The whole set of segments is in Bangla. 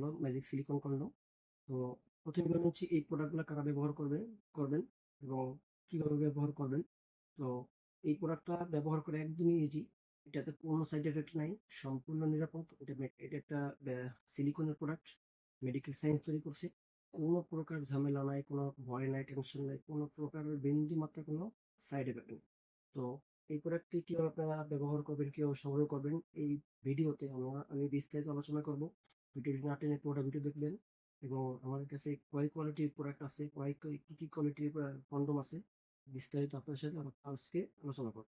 হলো ম্যাজিক সিলিকন কন্ডম। তো প্রথমে বলে নিচ্ছি এই প্রোডাক্টগুলো কারা ব্যবহার করবেন এবং কিভাবে ব্যবহার করবেন। তো এই প্রোডাক্টটা ব্যবহার করে একদমই ইজি। এটাতে কোনো সাইড এফেক্ট নাই, সম্পূর্ণ নিরাপদ। এটা একটা সিলিকনের প্রোডাক্ট, মেডিকেল সায়েন্স তৈরি করছে। কোনো প্রকার ঝামেলা নাই, কোনো ভয় নাই, টেনশন নাই, কোনো প্রকারের বিন্দু মাত্র কোনো সাইড এফেক্ট নেই। তো এই প্রোডাক্টটি কিভাবে আপনারা ব্যবহার করবেন, কিভাবে সংগ্রহ করবেন, এই ভিডিওতে আমি বিস্তারিত আলোচনা করব। ভিডিওটি না টেনে পুরোটা ভিডিও দেখবেন। এবং আমার কাছে কয় কোয়ালিটির প্রোডাক্ট আছে, কি কোয়ালিটির কন্ডম আছে, বিস্তারিত আপনার সাথে আজকে আলোচনা করব।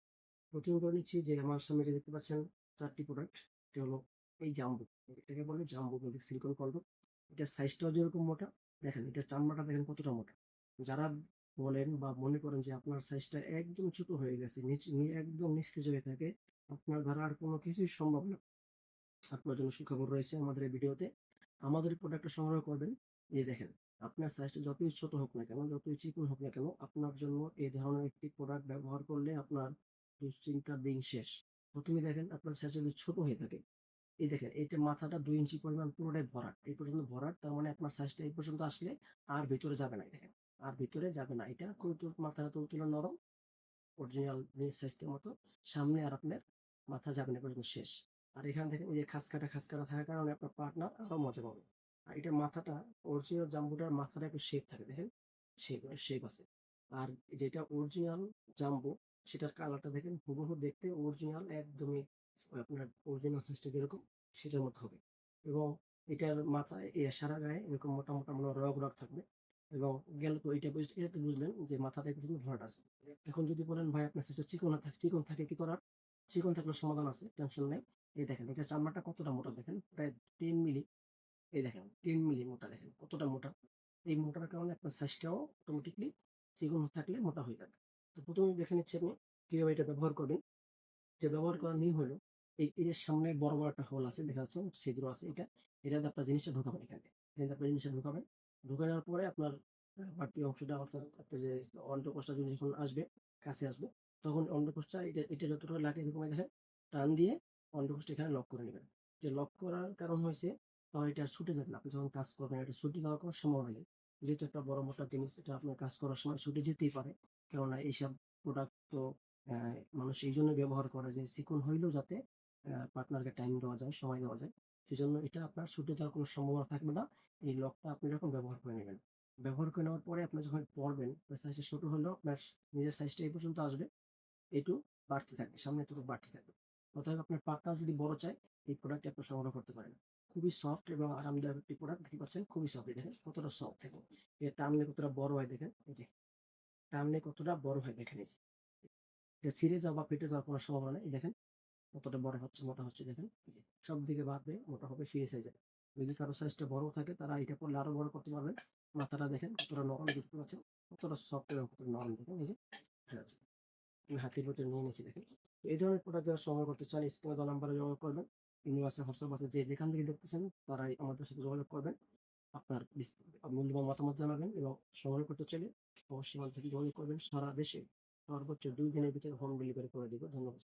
প্রথমে বলে নিচ্ছি যে আমার সামনে যে দেখতে পাচ্ছেন 4টি প্রোডাক্ট। এটা হলো এই জাম্বো, এটাকে বলে জাম্বো মেজিক সিলিকন কন্ডম। এটা সাইজটাও যেরকম মোটা, দেখেন এটা চামড়াটা দেখেন কতটা মোটা। যারা বলেন বা মনে করেন যে আপনার সাইজটা একদম ছোট হয়ে গেছে, একদম নিস্তেজ হয়ে থাকে, আপনার দ্বারা আর কোনো কিছুই সম্ভব না, আপনার জন্য সুখবর রয়েছে আমাদের এই ভিডিওতে। আমাদের প্রোডাক্টটা সংগ্রহ করবেন। এই দেখেন, আপনার সাইজটা যতই ছোট হোক না কেন, যতই চিকন হোক না কেন, আপনার জন্য এই ধরনের একটি প্রোডাক্ট ব্যবহার করলে আপনার দুশ্চিন্তার দিন শেষ। প্রথমে দেখেন আপনার সাইজ যদি ছোট হয়ে থাকে, এই দেখেন এটা মাথাটা 2 ইঞ্চি পরিমাণ পুরোটাই ভরাট, এই পর্যন্ত ভরাট, তার মানে আপনার সাইজটা এই পর্যন্ত আসলে আর ভিতরে যাবে না। এই দেখেন, আর ভিতরে যাবে না। এটা খুবই মাথাটা তুলতুলে নরম, অরিজিনাল জিনিস সাইজটার মতো। সামনে আর আপনার মাথা যাবে না, পর্যন্ত শেষ। আর এখান থেকে এই যে খাঁজ কাটা থাকার কারণে আপনার পার্টনার আরো মজা পাবে। আর এটা মাথাটা, অরিজিনাল জাম্বুটার মাথাটা একটু শেপ থাকে, দেখেন শেপ আছে। আর যেটা অরিজিনাল জাম্বো, সেটার কালারটা দেখেন হুবহু দেখতে অরিজিনাল, একদমই আপনার অরিজিনাল সাইজটা যেরকম সেটার মতো হবে। এবং এটার মাথায় সারা গায়ে এরকম মোটা মোটা রগ থাকবে। এবং গেল তো এটা তো বুঝলেন যে মাথাটা একটু ভরাট আছে। এখন যদি বলেন ভাই আপনার সাইজটা চিকন থাকে কি করার? চিকন থাকলে সমাধান আছে, টেনশন নাই। এই দেখেন এটা চামড়াটা কতটা মোটা, দেখেন প্রায় 10 মিলি। এই দেখেন 10 মিলি মোটা, দেখেন কতটা মোটা। এই মোটার কারণে আপনার সাইজটাও অটোমেটিক্যালি চিকন থাকলে মোটা হয়ে যাবে। তো প্রথমে দেখে নিচ্ছি আপনি কিভাবে এটা ব্যবহার করবেন। এটা ব্যবহার করার নিয়ম হলো, এই যে সামনে বড় একটা হোল আছে, দেখা যাচ্ছে ছিদ্র আছে, এটাতে আপনার জিনিসটা ঢোকাবেন এখানে। এখানে আপনার জিনিসটা ঢোকাবেন। ঢুকানোর পরে আপনার বাড়তি অংশটা, অর্থাৎ আপনার যে অন্ডকোষটা যখন আসবে, কাছে আসবে, তখন অন্ডকোষটা এটা যতটুকু লাগে এরকম দেখেন টান দিয়ে অন্ডকোষটা এখানে লক করে নেবেন। এটা লক করার কারণ হয়েছে, তখন এটা আর ছুটে যাবে না। আপনি যখন কাজ করবেন এটা ছুটে যাওয়ার কোনো সম্ভাবনা নেই। যেহেতু একটা বড় মোটা জিনিস, এটা আপনার কাজ করার সময় ছুটে যেতেই পারে। কেননা এইসব প্রোডাক্ট তো মানুষ এইজন্য ব্যবহার করে যে চিকন হইলেও যাতে পার্টনারকে টাইম দেওয়া যায়, সময় দেওয়া যায়। সেজন্য এটা আপনার ছুটে যাওয়ার কোনো সম্ভাবনা থাকবে না। এই লকটা আপনি এরকম ব্যবহার করে নেবেন। ব্যবহার করে নেওয়ার পরে আপনি যখন পড়বেন, আপনার সাইজটা ছোট হলেও আপনার নিজের সাইজটা এই পর্যন্ত আসবে। একটু বাড়তে থাকবে, সামনে একটু বাড়তে থাকবে। অতএব আপনার পার্টনার যদি বড় চায়, এই প্রোডাক্টটি আপনি সংগ্রহ করতে পারেন। খুবই সফট এবং আরামদায়ক একটি প্রোডাক্ট, দেখতে পাচ্ছেন খুবই সফট। দেখেন কতটা সফট, দেখুন টানলে কতটা বড় হয়, দেখেন এই যে টানলে কতটা বড় হয়, দেখেন এই যে এটা ছিঁড়ে যাওয়া বা ফেটে যাওয়ার কোনো সম্ভাবনা নেই। এই দেখেন কতটা বড় হচ্ছে, মোটা হচ্ছে, দেখেন এই যে সব দিকে বাড়বে, মোটা হবে, সিরিজ হয়ে যাবে। যদি কারো সাইজটা বড় থাকে তারা এটা করলে আরো বড় করতে পারবেন। মাথাটা দেখেন কতটা নরম, দেখতে পাচ্ছেন কতটা সফট এবং কতটা নরম, দেখেন এই যে ঠিক আছে। আমি হাতের ভিতরে নিয়ে নিয়েছি, দেখেন। তো এই ধরনের প্রোডাক্ট যারা সংগ্রহ করতে চান, স্ক্রিনে দেওয়া নাম্বারে যোগাযোগ করবেন। ইমো আছে, হোয়াটসঅ্যাপ আছে, যে যেখান থেকে দেখতেছেন তারাই আমাদের সাথে যোগাযোগ করবেন। আপনার মূল্যবান মতামত জানাবেন এবং সংগ্রহ করতে চাইলে অবশ্যই আমাদের সাথে যোগাযোগ করবেন। সারা দেশে সর্বোচ্চ 2 দিনের ভিতরে হোম ডেলিভারি করে দিব। ধন্যবাদ।